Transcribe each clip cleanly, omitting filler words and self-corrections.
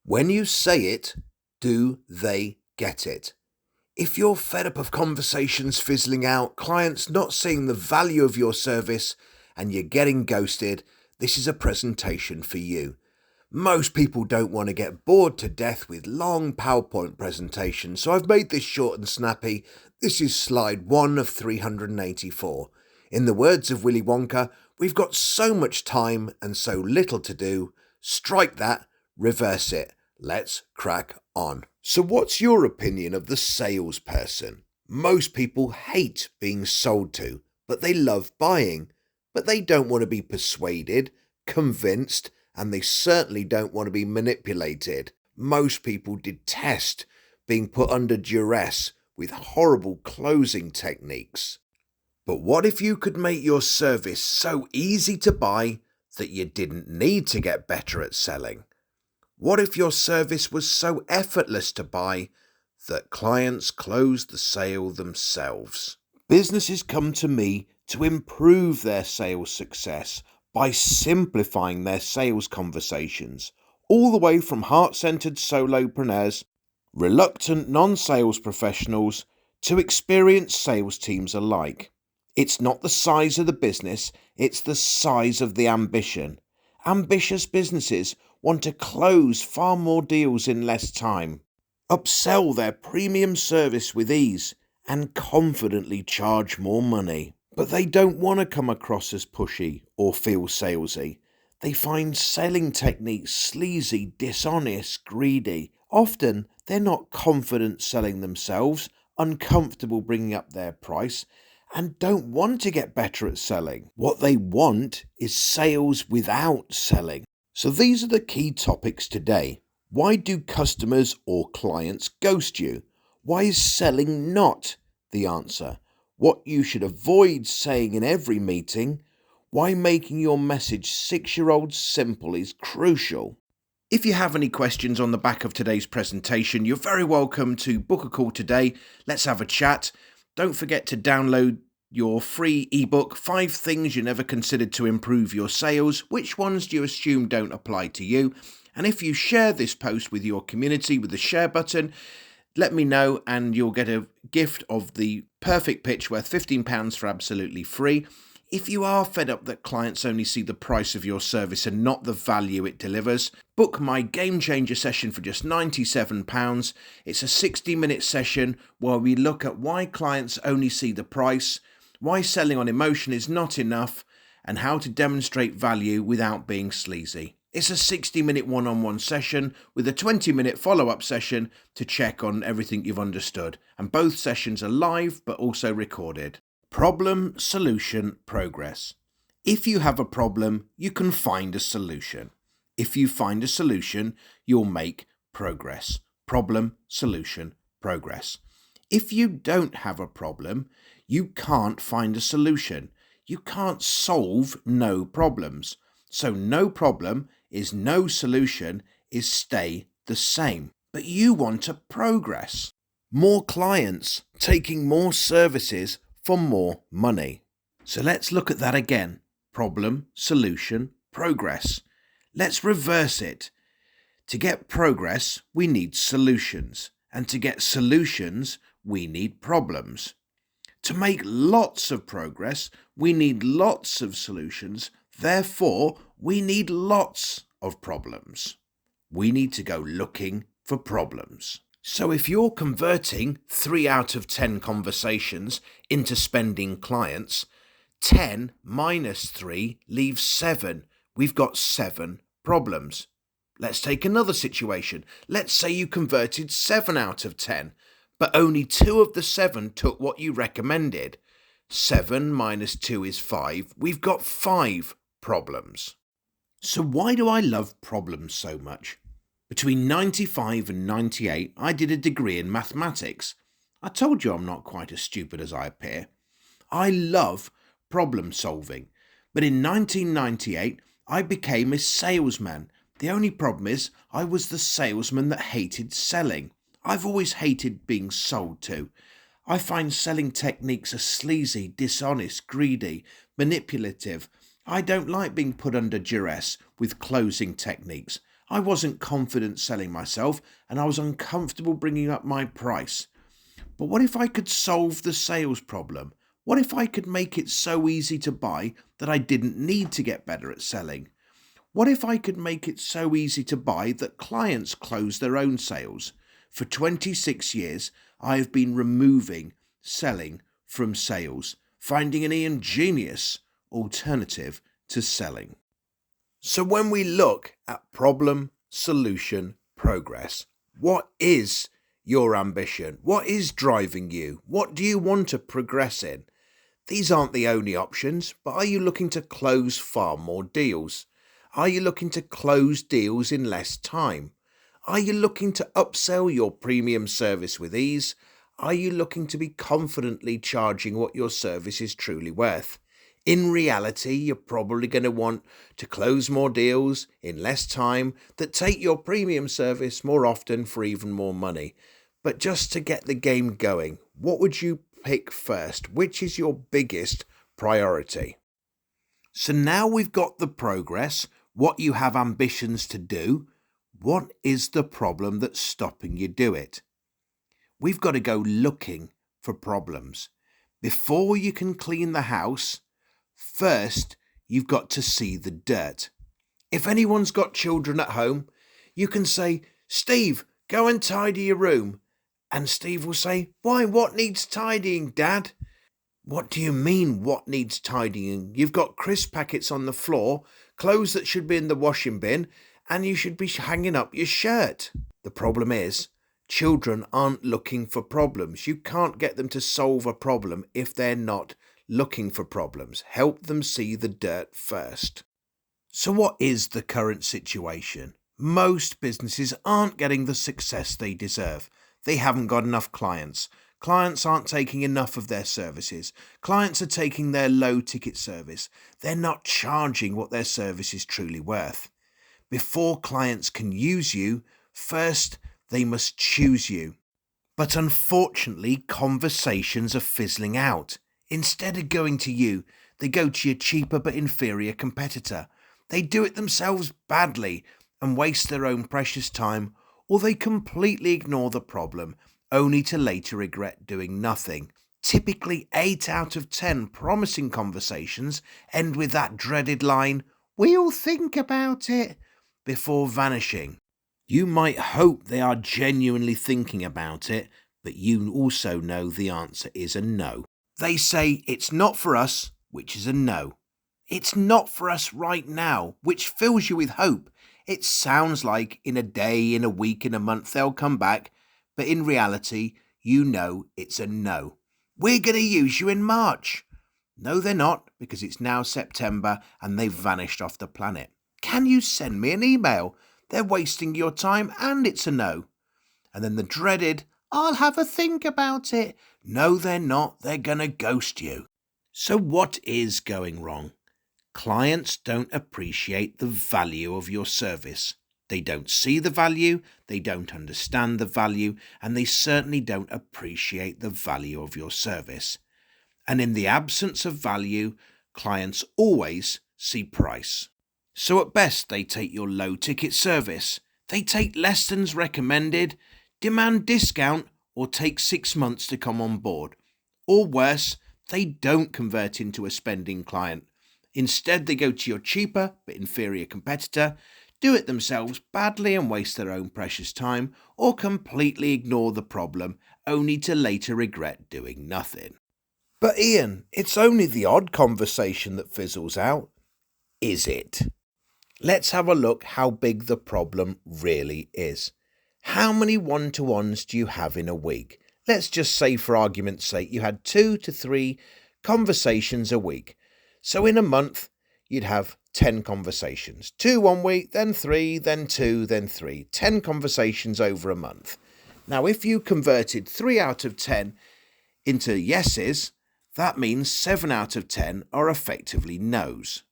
When you say it, do they get it? If you're fed up of conversations fizzling out, clients not seeing the value of your service, and you're getting ghosted, this is a presentation for you. Most people don't want to get bored to death with long PowerPoint presentations, so I've made this short and snappy. This is slide 1 of 384. In the words of Willy Wonka, we've got so much time and so little to do. Strike that, reverse it. Let's crack on. So what's your opinion of the salesperson? Most people hate being sold to, but they love buying. But they don't want to be persuaded, convinced, and they certainly don't want to be manipulated. Most people detest being put under duress with horrible closing techniques. But what if you could make your service so easy to buy that you didn't need to get better at selling? What if your service was so effortless to buy that clients closed the sale themselves? Businesses come to me to improve their sales success by simplifying their sales conversations, all the way from heart-centered solopreneurs, reluctant non-sales professionals, to experienced sales teams alike. It's not the size of the business, it's the size of the ambition. Ambitious businesses want to close far more deals in less time, upsell their premium service with ease, and confidently charge more money. But they don't want to come across as pushy or feel salesy. They find selling techniques sleazy, dishonest, greedy. Often, they're not confident selling themselves, uncomfortable bringing up their price, and don't want to get better at selling. What they want is sales without selling. So these are the key topics today. Why do customers or clients ghost you? Why is selling not the answer? What you should avoid saying in every meeting. Why making your message 6-year-old simple is crucial. If you have any questions on the back of today's presentation, you're very welcome to book a call today. Let's have a chat. Don't forget to download your free ebook, 5 Things You Never Considered to Improve Your Sales. Which ones do you assume don't apply to you? And if you share this post with your community with the share button, let me know and you'll get a gift of the perfect pitch worth £15 for absolutely free. If you are fed up that clients only see the price of your service and not the value it delivers, book my Game Changer session for just £97. It's a 60-minute session where we look at why clients only see the price, why selling on emotion is not enough, and how to demonstrate value without being sleazy. It's a 60-minute one-on-one session with a 20-minute follow-up session to check on everything you've understood. And both sessions are live but also recorded. Problem, solution, progress. If you have a problem, you can find a solution. If you find a solution, you'll make progress. Problem, solution, progress. If you don't have a problem, you can't find a solution. You can't solve no problems. So no problem is no solution is stay the same. But you want to progress. More clients taking more services for more money. So let's look at that again. Problem, solution, progress. Let's reverse it. To get progress, we need solutions. And to get solutions, we need problems. To make lots of progress, we need lots of solutions. Therefore, we need lots of problems. We need to go looking for problems. So if you're converting 3 out of 10 conversations into spending clients, 10 minus 3 leaves 7. We've got 7 problems. Let's take another situation. Let's say you converted 7 out of 10, but only 2 of the 7 took what you recommended. 7 minus 2 is 5. We've got 5 problems. So why do I love problems so much? Between 95 and 98, I did a degree in mathematics. I told you I'm not quite as stupid as I appear. I love problem solving. But in 1998, I became a salesman. The only problem is I was the salesman that hated selling. I've always hated being sold to. I find selling techniques are sleazy, dishonest, greedy, manipulative. I don't like being put under duress with closing techniques. I wasn't confident selling myself and I was uncomfortable bringing up my price. But what if I could solve the sales problem? What if I could make it so easy to buy that I didn't need to get better at selling? What if I could make it so easy to buy that clients close their own sales? For 26 years, I have been removing selling from sales, finding an ingenious alternative to selling. So when we look at problem, solution, progress, what is your ambition? What is driving you? What do you want to progress in? These aren't the only options, but are you looking to close far more deals? Are you looking to close deals in less time? Are you looking to upsell your premium service with ease? Are you looking to be confidently charging what your service is truly worth? In reality, you're probably going to want to close more deals in less time that take your premium service more often for even more money. But just to get the game going, what would you pick first? Which is your biggest priority? So now we've got the progress, what you have ambitions to do. What is the problem that's stopping you do it? We've got to go looking for problems. Before you can clean the house, first you've got to see the dirt. If anyone's got children at home, you can say, "Steve, go and tidy your room." And Steve will say, "Why, what needs tidying, Dad?" "What do you mean, what needs tidying? You've got crisp packets on the floor, clothes that should be in the washing bin, and you should be hanging up your shirt." The problem is, children aren't looking for problems. You can't get them to solve a problem if they're not looking for problems. Help them see the dirt first. So what is the current situation? Most businesses aren't getting the success they deserve. They haven't got enough clients. Clients aren't taking enough of their services. Clients are taking their low-ticket service. They're not charging what their service is truly worth. Before clients can use you, first they must choose you. But unfortunately, conversations are fizzling out. Instead of going to you, they go to your cheaper but inferior competitor. They do it themselves badly and waste their own precious time, or they completely ignore the problem, only to later regret doing nothing. Typically 8 out of 10 promising conversations end with that dreaded line, "We'll think about it," before vanishing. You might hope they are genuinely thinking about it, but you also know the answer is a no. They say, "It's not for us," which is a no. "It's not for us right now," which fills you with hope. It sounds like in a day, in a week, in a month they'll come back, but in reality, you know it's a no. "We're going to use you in March." No, they're not, because it's now September and they've vanished off the planet. "Can you send me an email?" They're wasting your time and it's a no. And then the dreaded, "I'll have a think about it." No, they're not. They're going to ghost you. So what is going wrong? Clients don't appreciate the value of your service. They don't see the value, they don't understand the value, and they certainly don't appreciate the value of your service. And in the absence of value, clients always see price. So at best, they take your low-ticket service. They take less than's recommended, demand discount, or take 6 months to come on board. Or worse, they don't convert into a spending client. Instead, they go to your cheaper but inferior competitor, do it themselves badly and waste their own precious time, or completely ignore the problem, only to later regret doing nothing. But Ian, it's only the odd conversation that fizzles out. Is it? Let's have a look how big the problem really is. How many one-to-ones do you have in a week? Let's just say, for argument's sake, you had 2 to 3 conversations a week. So in a month, you'd have 10 conversations. 2 one week, then 3, then 2, then 3. 10 conversations over a month. Now, if you converted 3 out of 10 into yeses, that means 7 out of 10 are effectively no's.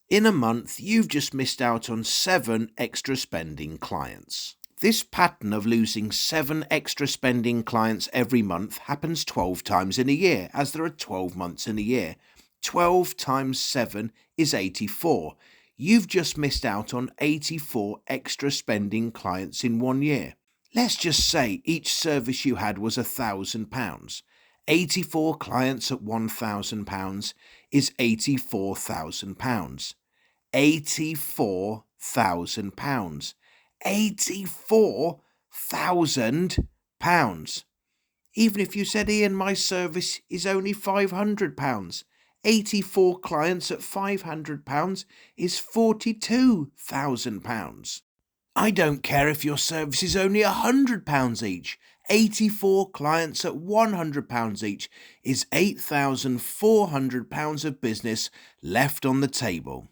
In a month, you've just missed out on 7 extra spending clients. This pattern of losing 7 extra spending clients every month happens 12 times in a year, as there are 12 months in a year. 12 times 7 is 84. you've just missed out on 84 extra spending clients in 1 year. Let's just say each service you had was £1,000. 84 clients at £1,000 is £84,000. £84,000. £84,000. Even if you said, Ian, my service is only £500. 84 clients at £500 is £42,000. I don't care if your service is only £100 each. 84 clients at £100 each is £8,400 of business left on the table.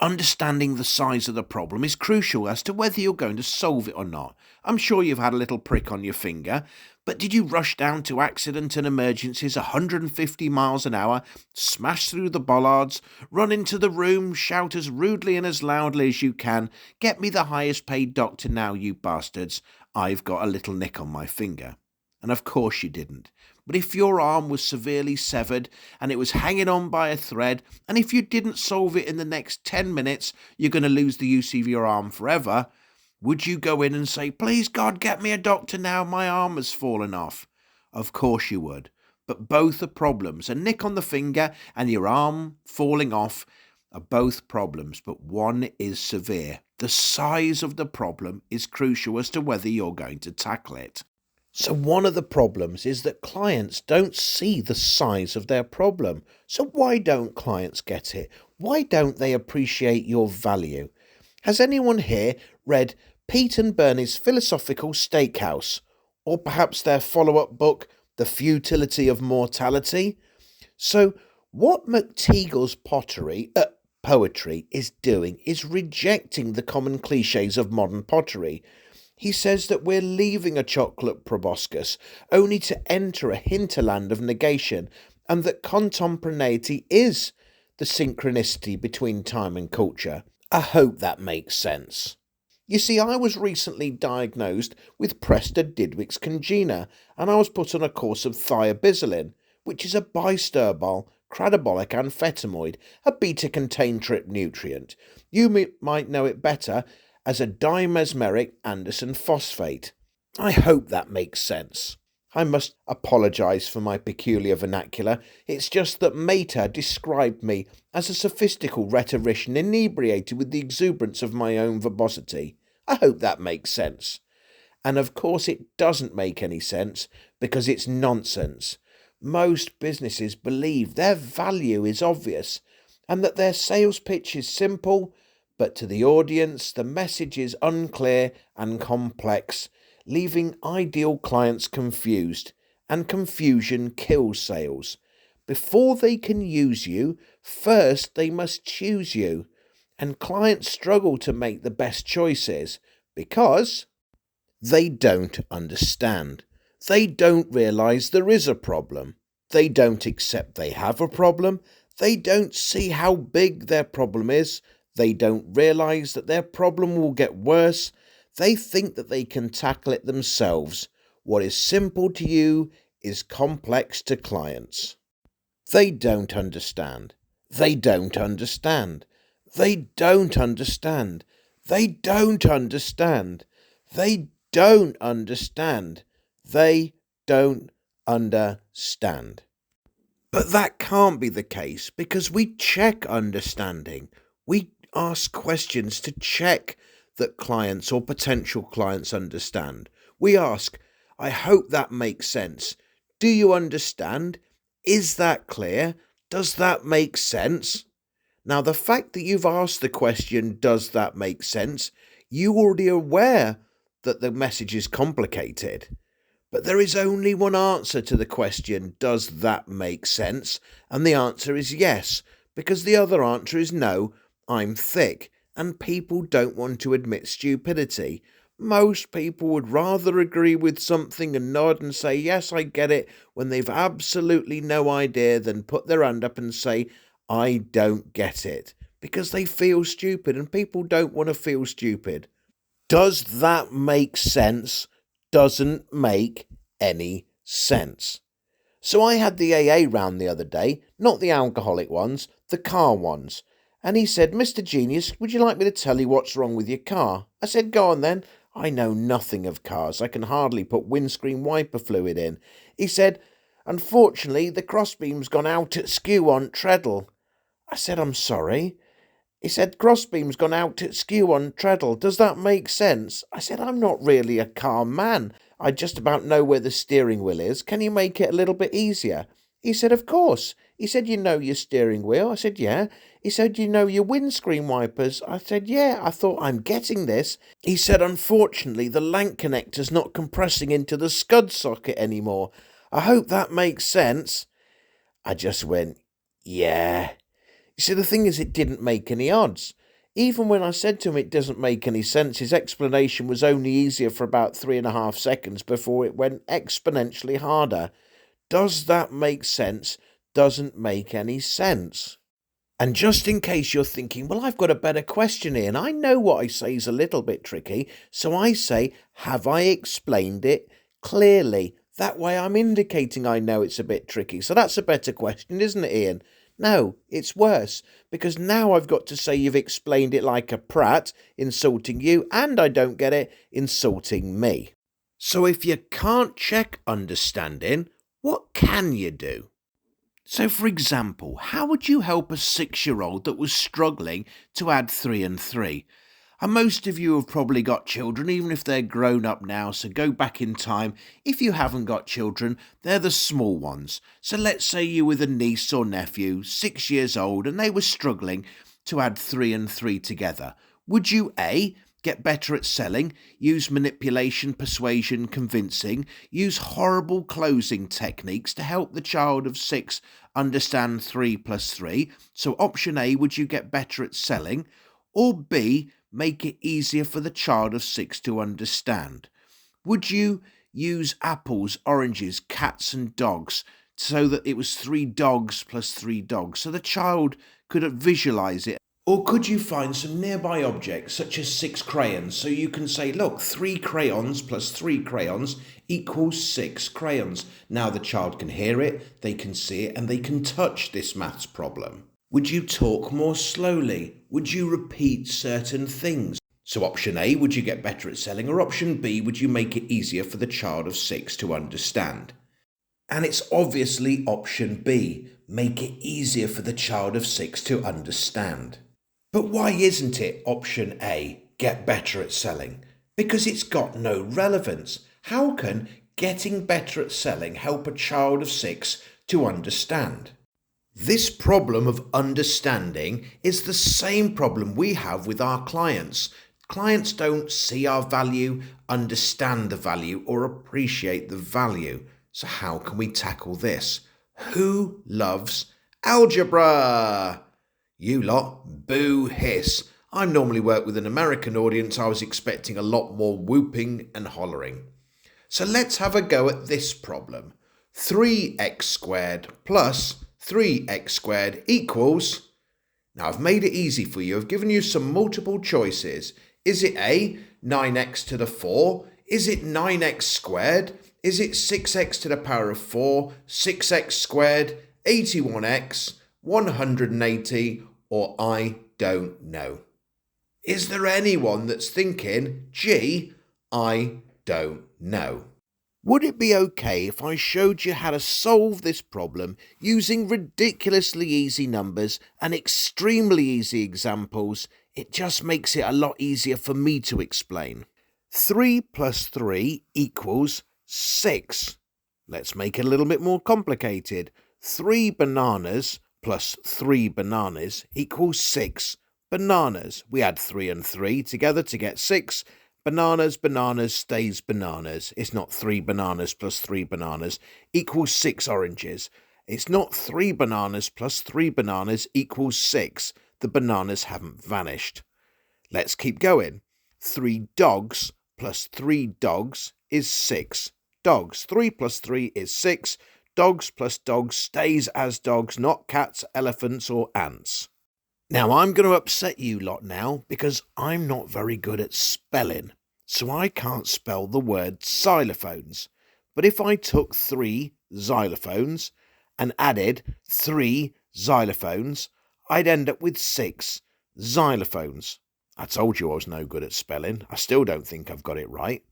Understanding the size of the problem is crucial as to whether you're going to solve it or not. I'm sure you've had a little prick on your finger, but did you rush down to accident and emergencies 150 miles an hour, smash through the bollards, run into the room, shout as rudely and as loudly as you can, "Get me the highest paid doctor now, you bastards, I've got a little nick on my finger"? And of course you didn't. But if your arm was severely severed and it was hanging on by a thread, and if you didn't solve it in the next 10 minutes, you're going to lose the use of your arm forever, would you go in and say, "Please God, get me a doctor now, my arm has fallen off"? Of course you would. But both are problems. A nick on the finger and your arm falling off are both problems, but one is severe. The size of the problem is crucial as to whether you're going to tackle it. So one of the problems is that clients don't see the size of their problem. So why don't clients get it? Why don't they appreciate your value? Has anyone here read Pete and Bernie's Philosophical Steakhouse? Or perhaps their follow-up book, The Futility of Mortality? So what 𝒂𝒃𝒐𝒖𝒕's poetry is doing is rejecting the common cliches of modern pottery. He says that we're leaving a chocolate proboscis only to enter a hinterland of negation, and that contemporaneity is the synchronicity between time and culture. I hope that makes sense. You see, I was recently diagnosed with 𝒕𝒉𝒊𝒏𝒌, and I was put on a course of thiabisalin, which is a bisterbal cradabolic amphetamide, a beta-contained nutrient. You might know it better as a dimesmeric Anderson phosphate. I hope that makes sense. I must apologise for my peculiar vernacular. It's just that Mater described me as a sophistical rhetorician inebriated with the exuberance of my own verbosity. I hope that makes sense. And of course it doesn't make any sense because it's nonsense. Most businesses believe their value is obvious and that their sales pitch is simple, but to the audience, the message is unclear and complex, leaving ideal clients confused, and confusion kills sales. Before they can use you, first they must choose you, and clients struggle to make the best choices because they don't understand. They don't realise there is a problem. They don't accept they have a problem. They don't see how big their problem is. They don't realise that their problem will get worse. They think that they can tackle it themselves. What is simple to you is complex to clients. They don't understand. They don't understand. They don't understand. They don't understand. They don't understand. They don't understand. But that can't be the case because we check understanding. We ask questions to check that clients or potential clients understand. We ask, "I hope that makes sense. Do you understand? Is that clear? Does that make sense?" Now, the fact that you've asked the question, "Does that make sense?" you're already aware that the message is complicated. But there is only one answer to the question, "Does that make sense?" And the answer is yes, because the other answer is no, I'm thick, and people don't want to admit stupidity. Most people would rather agree with something and nod and say, "Yes, I get it," when they've absolutely no idea than put their hand up and say, "I don't get it," because they feel stupid, and people don't want to feel stupid. Does that make sense? Doesn't make any sense. So I had the AA round the other day, not the alcoholic ones, the car ones. And he said, "Mr. Genius, would you like me to tell you what's wrong with your car?" I said, "Go on then. I know nothing of cars. I can hardly put windscreen wiper fluid in." He said, "Unfortunately, the crossbeam's gone out at skew on treadle." I said, "I'm sorry." He said, "Crossbeam's gone out at skew on treadle. Does that make sense?" I said, "I'm not really a car man. I just about know where the steering wheel is. Can you make it a little bit easier?" He said, "Of course." He said, "You know your steering wheel?" I said, "Yeah." He said, "You know your windscreen wipers?" I said, "Yeah." I thought, I'm getting this. He said, "Unfortunately, the lank connector's not compressing into the scud socket anymore. I hope that makes sense." I just went, "Yeah." You see, the thing is, it didn't make any odds. Even when I said to him it doesn't make any sense, his explanation was only easier for about 3.5 seconds before it went exponentially harder. Does that make sense? Doesn't make any sense. And just in case you're thinking, well, I've got a better question here, and I know what I say is a little bit tricky, so I say, have I explained it clearly? That way I'm indicating I know it's a bit tricky. So that's a better question, isn't it, Ian? No, it's worse, because now I've got to say you've explained it like a prat, insulting you, and I don't get it, insulting me. So if you can't check understanding, what can you do? So, for example, how would you help a 6-year-old that was struggling to add 3 and 3? And most of you have probably got children, even if they're grown up now, so go back in time. If you haven't got children, they're the small ones. So let's say you're with a niece or nephew, 6 years old, and they were struggling to add 3 and 3 together. Would you A, get better at selling, use manipulation, persuasion, convincing, use horrible closing techniques to help the child of 6 understand 3 plus 3? So option A, would you get better at selling? Or B, make it easier for the child of 6 to understand? Would you use apples, oranges, cats and dogs so that it was 3 dogs plus 3 dogs, so the child could visualize it? Or could you find some nearby objects such as 6 crayons, so you can say, look, 3 crayons plus 3 crayons equals 6 crayons. Now the child can hear it, they can see it, and they can touch this maths problem. Would you talk more slowly? Would you repeat certain things? So option A, would you get better at selling? Or option B, would you make it easier for the child of 6 to understand? And it's obviously option B, make it easier for the child of 6 to understand. But why isn't it option A, get better at selling? Because it's got no relevance. How can getting better at selling help a child of 6 to understand? This problem of understanding is the same problem we have with our clients. Clients don't see our value, understand the value, or appreciate the value. So how can we tackle this? Who loves algebra? You lot, boo hiss. I normally work with an American audience. I was expecting a lot more whooping and hollering. So let's have a go at this problem. 3x squared plus 3x squared equals... Now I've made it easy for you. I've given you some multiple choices. Is it A, 9x to the 4? Is it 9x squared? Is it 6x to the power of 4, 6x squared, 81x, 180, or I don't know? Is there anyone that's thinking, gee, I don't know? Would it be okay if I showed you how to solve this problem using ridiculously easy numbers and extremely easy examples? It just makes it a lot easier for me to explain. 3 plus 3 equals 6. Let's make it a little bit more complicated. 3 bananas plus 3 bananas equals 6 bananas. We add 3 and 3 together to get 6. Bananas, bananas stays bananas. It's not 3 bananas plus 3 bananas equals 6 oranges. It's not 3 bananas plus 3 bananas equals 6. The bananas haven't vanished. Let's keep going. 3 dogs plus 3 dogs is 6 dogs. 3 plus 3 is 6. Dogs plus dogs stays as dogs, not cats, elephants, or ants. Now, I'm going to upset you lot now because I'm not very good at spelling, so I can't spell the word xylophones. But if I took 3 xylophones and added 3 xylophones, I'd end up with 6 xylophones. I told you I was no good at spelling. I still don't think I've got it right.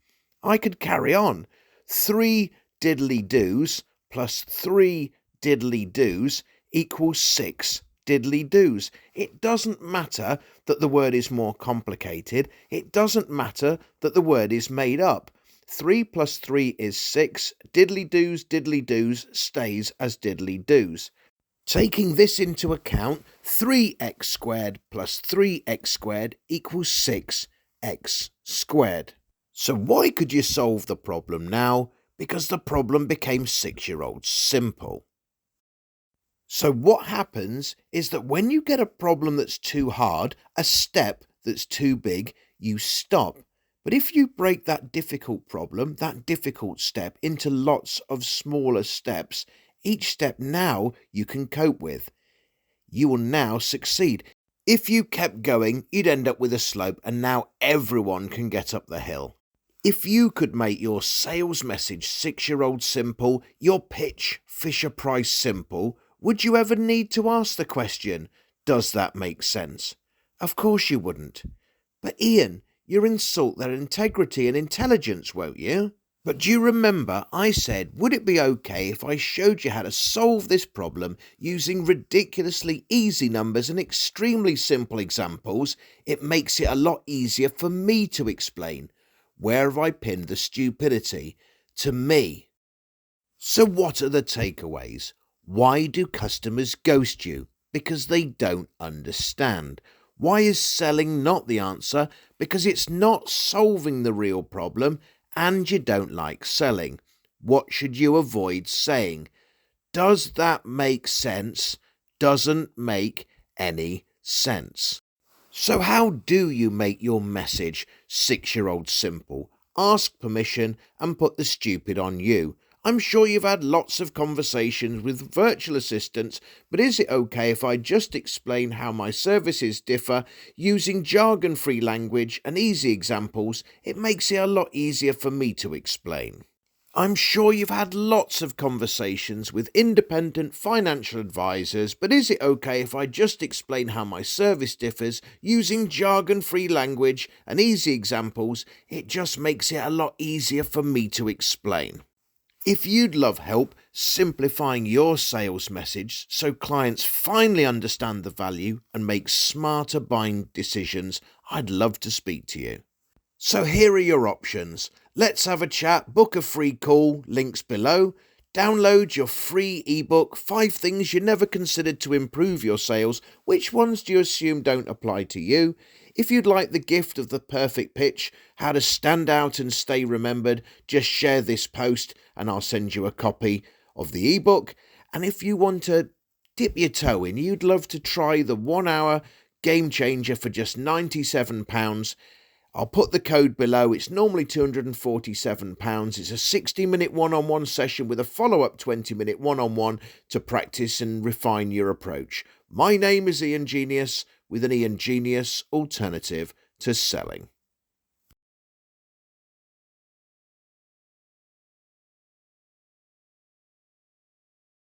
I could carry on. 3 diddly-doos plus 3 diddly-doos equals 6 diddly-doos. It doesn't matter that the word is more complicated. It doesn't matter that the word is made up. 3 plus 3 is 6. Diddly-doos stays as diddly-doos. Taking this into account, 3x squared plus 3x squared equals 6x squared. So why could you solve the problem now? Because the problem became 6-year-old simple. So what happens is that when you get a problem that's too hard, a step that's too big, you stop. But if you break that difficult problem, that difficult step, into lots of smaller steps, each step now you can cope with. You will now succeed. If you kept going, you'd end up with a slope, and now everyone can get up the hill. If you could make your sales message 6-year-old simple, your pitch Fisher-Price simple, would you ever need to ask the question, does that make sense? Of course you wouldn't. But Ian, you'll insult their integrity and intelligence, won't you? But do you remember I said, would it be okay if I showed you how to solve this problem using ridiculously easy numbers and extremely simple examples? It makes it a lot easier for me to explain. Where have I pinned the stupidity? To me. So what are the takeaways? Why do customers ghost you? Because they don't understand. Why is selling not the answer? Because it's not solving the real problem, and you don't like selling. What should you avoid saying? Does that make sense? Doesn't make any sense. So how do you make your message 6-year-old simple? Ask permission and put the stupid on you. I'm sure you've had lots of conversations with virtual assistants, but is it okay if I just explain how my services differ using jargon-free language and easy examples? It makes it a lot easier for me to explain. I'm sure you've had lots of conversations with independent financial advisors, but is it okay if I just explain how my service differs using jargon-free language and easy examples? It just makes it a lot easier for me to explain. If you'd love help simplifying your sales message so clients finally understand the value and make smarter buying decisions, I'd love to speak to you. So here are your options. Let's have a chat, book a free call, links below. Download your free ebook, 5 things you never considered to improve your sales. Which ones do you assume don't apply to you? If you'd like the gift of the perfect pitch, how to stand out and stay remembered, just share this post and I'll send you a copy of the ebook. And if you want to dip your toe in, you'd love to try the 1-hour game changer for just £97. I'll put the code below. It's normally £247. It's a 60-minute one-on-one session with a follow-up 20-minute one-on-one to practice and refine your approach. My name is Ian Genius, with an Ian Genius alternative to selling.